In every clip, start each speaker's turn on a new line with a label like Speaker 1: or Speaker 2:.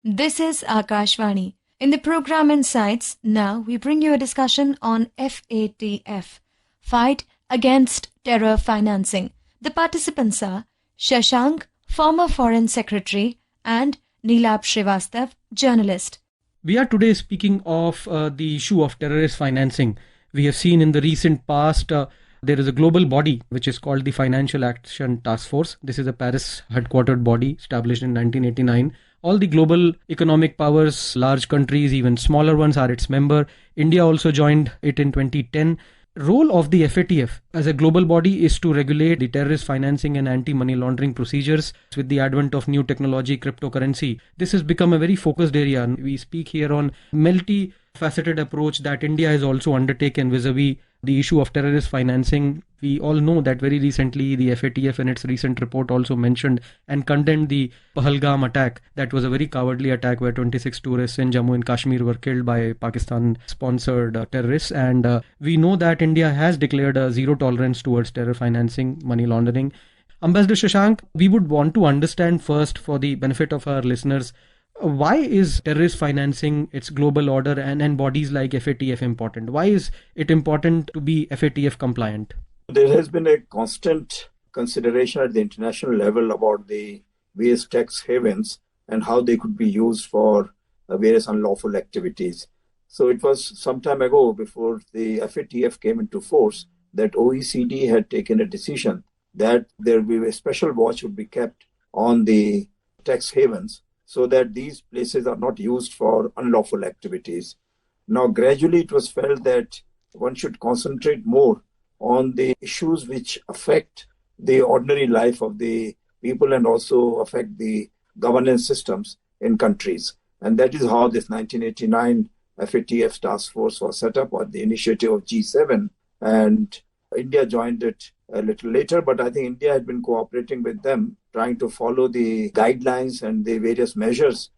Speaker 1: This is Akashvani. In the program Insights, now we bring you a discussion on FATF, Fight Against Terror Financing. The participants are Shashank, former Foreign Secretary, and Neelabh Srivastava, journalist.
Speaker 2: We are today speaking of the issue of terrorist financing. We have seen in the recent past there is a global body which is called the Financial Action Task Force. This is a Paris headquartered body established in 1989. All the global economic powers, large countries, even smaller ones are its member. India also joined it in 2010. Role of the FATF as a global body is to regulate the terrorist financing and anti-money laundering procedures. With the advent of new technology, cryptocurrency, this has become a very focused area. We speak here on multi-faceted approach that India has also undertaken vis-a-vis the issue of terrorist financing. We all know that very recently the FATF in its recent report also mentioned and condemned the Pahalgam attack. That was a very cowardly attack where 26 tourists in Jammu and Kashmir were killed by Pakistan-sponsored terrorists. And we know that India has declared a zero tolerance towards terror financing, money laundering. Ambassador Shashank, we would want to understand first, for the benefit of our listeners, why is terrorist financing, its global order and bodies like FATF important? Why is it important to be FATF compliant?
Speaker 3: There has been a constant consideration at the international level about the various tax havens and how they could be used for various unlawful activities. So it was some time ago, before the FATF came into force, that OECD had taken a decision that there will be a special watch would be kept on the tax havens so that these places are not used for unlawful activities. Now, gradually it was felt that one should concentrate more on the issues which affect the ordinary life of the people and also affect the governance systems in countries. And that is how this 1989 FATF task force was set up on the initiative of G7. And India joined it a little later, but I think India had been cooperating with them, trying to follow the guidelines and the various measures,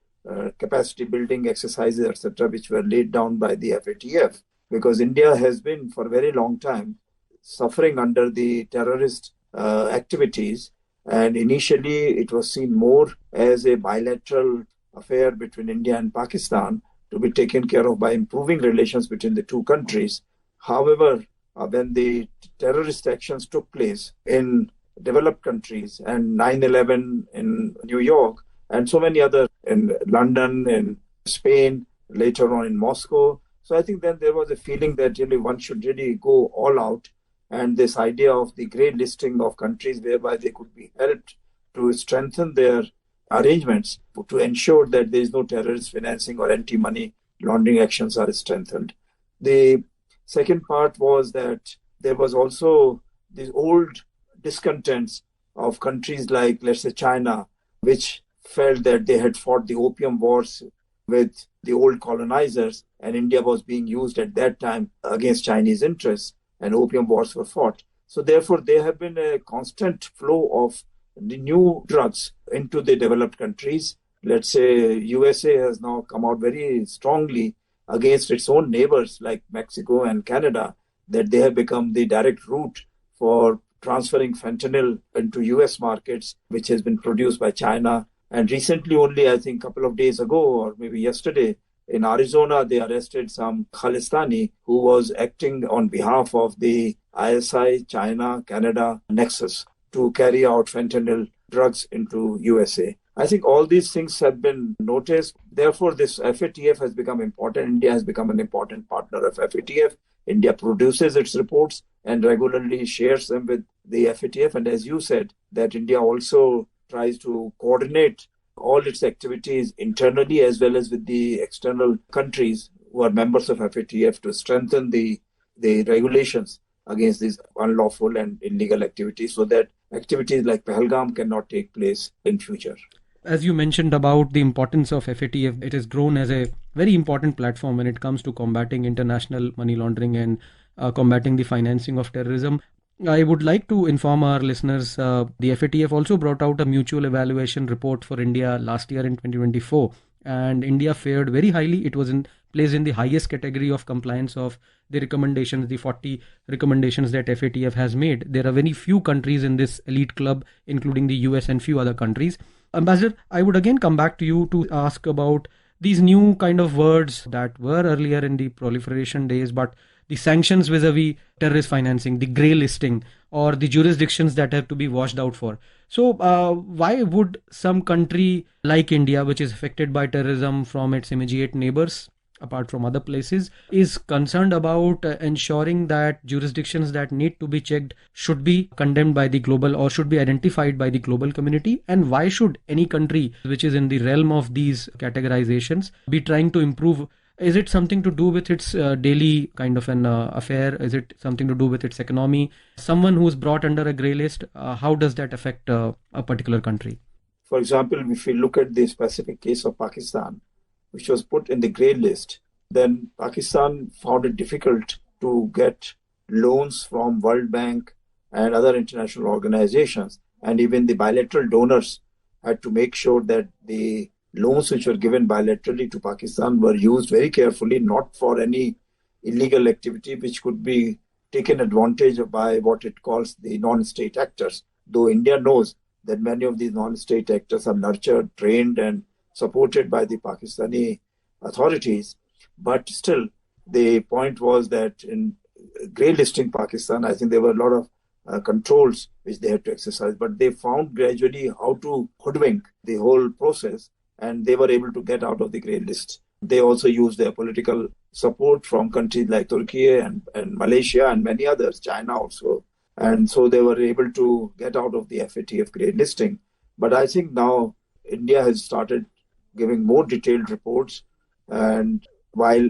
Speaker 3: capacity building exercises, etc., which were laid down by the FATF. Because India has been for a very long time suffering under the terrorist activities. And initially it was seen more as a bilateral affair between India and Pakistan to be taken care of by improving relations between the two countries. However, when the terrorist actions took place in developed countries and 9/11 in New York and so many other in London, in Spain, later on in Moscow. So I think then there was a feeling that really one should really go all out, and this idea of the grey listing of countries whereby they could be helped to strengthen their arrangements to ensure that there is no terrorist financing or anti-money laundering actions are strengthened. The second part was that there was also these old discontents of countries like, let's say, China, which felt that they had fought the opium wars with the old colonizers, and India was being used at that time against Chinese interests, and opium wars were fought. So therefore, there have been a constant flow of the new drugs into the developed countries. Let's say USA has now come out very strongly against its own neighbors like Mexico and Canada, that they have become the direct route for transferring fentanyl into US markets, which has been produced by China. And recently, only I think a couple of days ago or maybe yesterday, in Arizona, they arrested some Khalistani who was acting on behalf of the ISI, China, Canada nexus to carry out fentanyl drugs into USA. I think all these things have been noticed. Therefore, this FATF has become important. India has become an important partner of FATF. India produces its reports and regularly shares them with the FATF. And as you said, that India also tries to coordinate all its activities internally as well as with the external countries who are members of FATF to strengthen the regulations against these unlawful and illegal activities so that activities like Pahalgam cannot take place in future.
Speaker 2: As you mentioned about the importance of FATF, it has grown as a very important platform when it comes to combating international money laundering and combating the financing of terrorism. I would like to inform our listeners, the FATF also brought out a mutual evaluation report for India last year in 2024, and India fared very highly. It was placed in the highest category of compliance of the recommendations, the 40 recommendations that FATF has made. There are very few countries in this elite club, including the US and few other countries. Ambassador, I would again come back to you to ask about these new kind of words that were earlier in the proliferation days, but the sanctions vis-a-vis terrorist financing, the grey listing, or the jurisdictions that have to be washed out for. So why would some country like India, which is affected by terrorism from its immediate neighbors, apart from other places, is concerned about ensuring that jurisdictions that need to be checked should be condemned by the global or should be identified by the global community? And why should any country which is in the realm of these categorizations be trying to improve? Is it something to do with its daily kind of an affair? Is it something to do with its economy? Someone who's brought under a grey list, how does that affect a particular country?
Speaker 3: For example, if we look at the specific case of Pakistan, which was put in the grey list, then Pakistan found it difficult to get loans from World Bank and other international organizations. And even the bilateral donors had to make sure that the loans which were given bilaterally to Pakistan were used very carefully, not for any illegal activity which could be taken advantage of by what it calls the non-state actors. Though India knows that many of these non-state actors are nurtured, trained, and supported by the Pakistani authorities. But still, the point was that in grey listing Pakistan, I think there were a lot of controls which they had to exercise. But they found gradually how to hoodwink the whole process, and they were able to get out of the grey list. They also used their political support from countries like Turkey and Malaysia and many others, China also. And so they were able to get out of the FATF grey listing. But I think now India has started giving more detailed reports, and while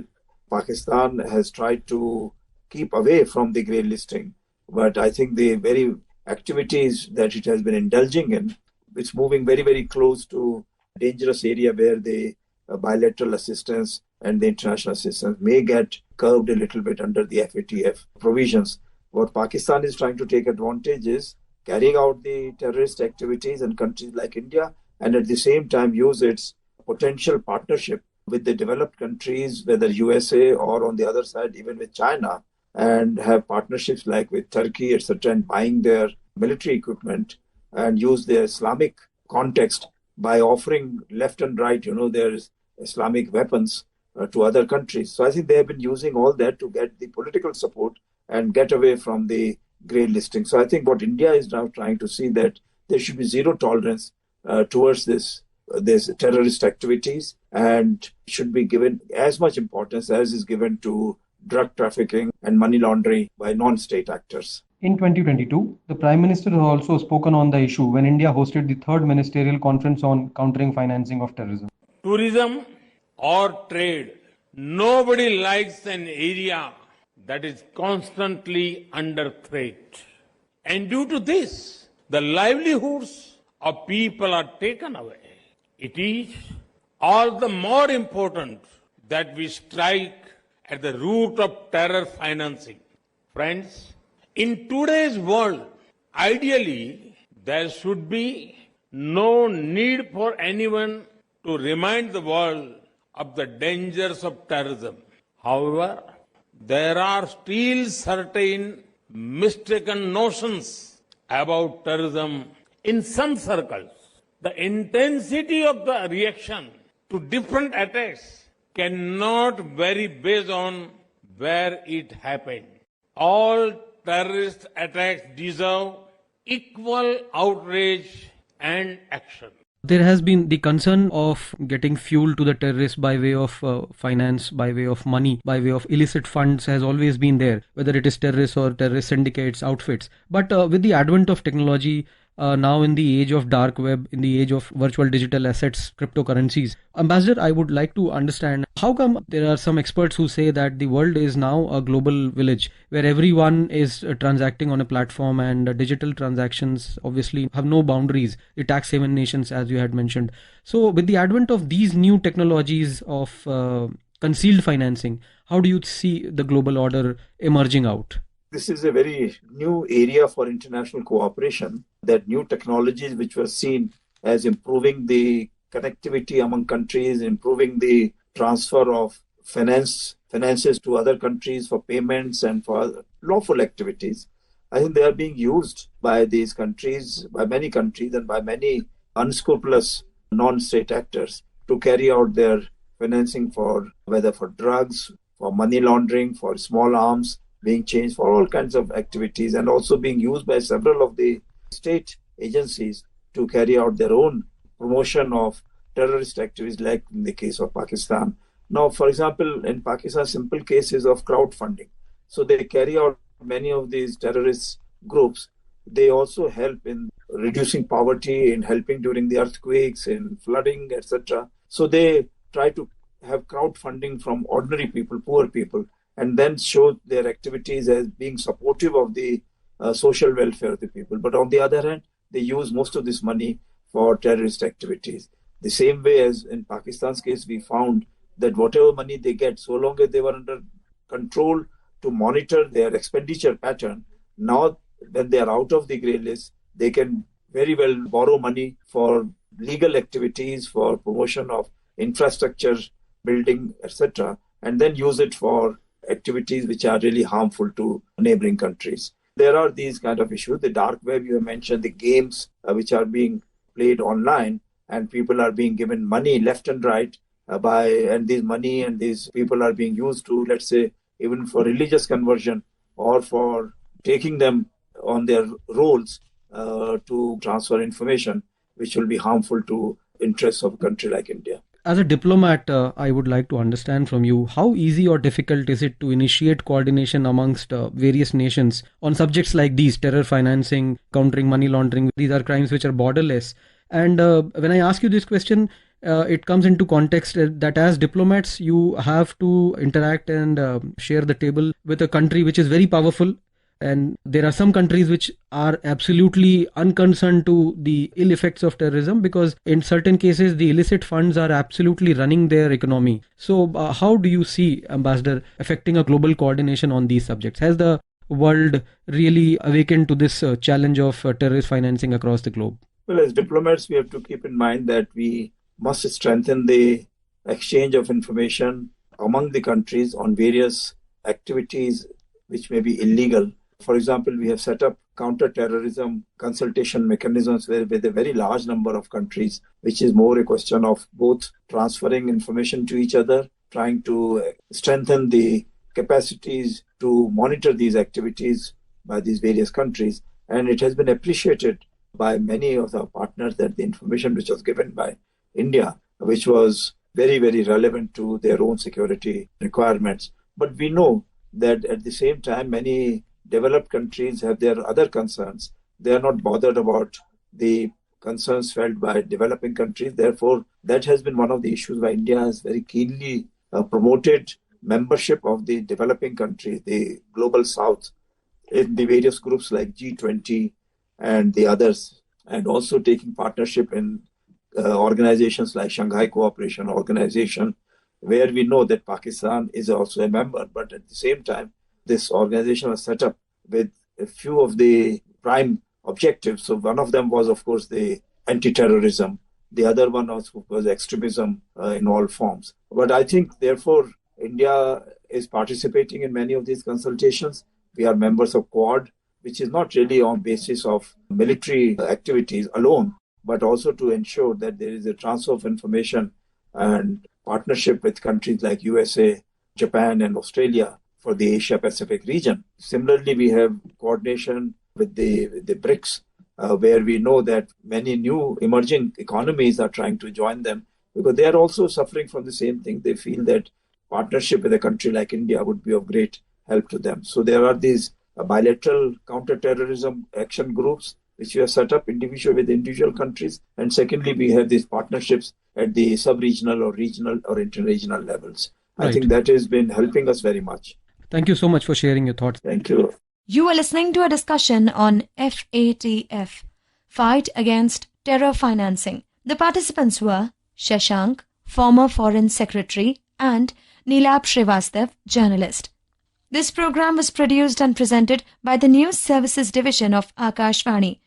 Speaker 3: Pakistan has tried to keep away from the grey listing, but I think the very activities that it has been indulging in, it's moving very, very close to a dangerous area where the bilateral assistance and the international assistance may get curbed a little bit under the FATF provisions. What Pakistan is trying to take advantage is carrying out the terrorist activities in countries like India, and at the same time use its potential partnership with the developed countries, whether USA or on the other side, even with China, and have partnerships like with Turkey, etc., and buying their military equipment and use their Islamic context by offering left and right, their Islamic weapons to other countries. So I think they have been using all that to get the political support and get away from the grey listing. So I think what India is now trying to see that there should be zero tolerance towards this terrorist activities, and should be given as much importance as is given to drug trafficking and money laundering by non-state actors.
Speaker 2: In 2022, the Prime Minister has also spoken on the issue when India hosted the third ministerial conference on countering financing of terrorism.
Speaker 4: Tourism or trade, nobody likes an area that is constantly under threat. And due to this, the livelihoods of people are taken away. It is all the more important that we strike at the root of terror financing. Friends, in today's world, ideally, there should be no need for anyone to remind the world of the dangers of terrorism. However, there are still certain mistaken notions about terrorism in some circles. The intensity of the reaction to different attacks cannot vary based on where it happened. All terrorist attacks deserve equal outrage and action.
Speaker 2: There has been the concern of getting fuel to the terrorists by way of finance, by way of money, by way of illicit funds has always been there, whether it is terrorists or terrorist syndicates, outfits. But with the advent of technology, now in the age of dark web, in the age of virtual digital assets, cryptocurrencies, Ambassador, I would like to understand how come there are some experts who say that the world is now a global village where everyone is transacting on a platform, and digital transactions obviously have no boundaries, the tax haven nations as you had mentioned. So with the advent of these new technologies of concealed financing, how do you see the global order emerging out?
Speaker 3: This is a very new area for international cooperation, that new technologies which were seen as improving the connectivity among countries, improving the transfer of finances to other countries for payments and for lawful activities. I think they are being used by these countries, by many countries and by many unscrupulous non-state actors to carry out their financing for whether for drugs, for money laundering, for small arms being changed, for all kinds of activities, and also being used by several of the state agencies to carry out their own promotion of terrorist activities, like in the case of Pakistan. Now, for example, in Pakistan, simple cases of crowdfunding. So they carry out many of these terrorist groups. They also help in reducing poverty, in helping during the earthquakes, in flooding, etc. So they try to have crowdfunding from ordinary people, poor people, and then show their activities as being supportive of the social welfare of the people. But on the other hand, they use most of this money for terrorist activities. The same way as in Pakistan's case, we found that whatever money they get, so long as they were under control to monitor their expenditure pattern, now when they are out of the grey list, they can very well borrow money for legal activities, for promotion of infrastructure, building, etc., and then use it for activities which are really harmful to neighboring countries. There are these kind of issues. The dark web, you have mentioned, the games which are being played online, and people are being given money left and right and this money and these people are being used to, let's say, even for religious conversion or for taking them on their roles to transfer information, which will be harmful to interests of a country like India.
Speaker 2: As a diplomat, I would like to understand from you, how easy or difficult is it to initiate coordination amongst various nations on subjects like these, terror financing, countering money laundering? These are crimes which are borderless. And when I ask you this question, it comes into context that as diplomats, you have to interact and share the table with a country which is very powerful. And there are some countries which are absolutely unconcerned to the ill effects of terrorism, because in certain cases, the illicit funds are absolutely running their economy. So how do you see, Ambassador, affecting a global coordination on these subjects? Has the world really awakened to this challenge of terrorist financing across the globe?
Speaker 3: Well, as diplomats, we have to keep in mind that we must strengthen the exchange of information among the countries on various activities which may be illegal. For example, we have set up counter-terrorism consultation mechanisms with a very large number of countries, which is more a question of both transferring information to each other, trying to strengthen the capacities to monitor these activities by these various countries. And it has been appreciated by many of the partners that the information which was given by India, which was very, very relevant to their own security requirements. But we know that at the same time, many developed countries have their other concerns. They are not bothered about the concerns felt by developing countries. Therefore, that has been one of the issues why India has very keenly promoted membership of the developing countries, the global south, in the various groups like G20 and the others, and also taking partnership in organizations like Shanghai Cooperation Organization, where we know that Pakistan is also a member. But at the same time, this organization was set up with a few of the prime objectives. So one of them was, of course, the anti-terrorism. The other one was extremism in all forms. But I think, therefore, India is participating in many of these consultations. We are members of Quad, which is not really on basis of military activities alone, but also to ensure that there is a transfer of information and partnership with countries like USA, Japan, and Australia for the Asia-Pacific region. Similarly, we have coordination with the BRICS, where we know that many new emerging economies are trying to join them because they are also suffering from the same thing. They feel that partnership with a country like India would be of great help to them. So there are these bilateral counter-terrorism action groups which we have set up individually with individual countries. And secondly, we have these partnerships at the sub-regional or regional or interregional levels. Right. I think that has been helping us very much.
Speaker 2: Thank you so much for sharing your thoughts.
Speaker 3: Thank you.
Speaker 1: You are listening to a discussion on FATF, Fight Against Terror Financing. The participants were Shashank, former Foreign Secretary, and Neelabh Srivastava, journalist. This program was produced and presented by the News Services Division of Akashvani.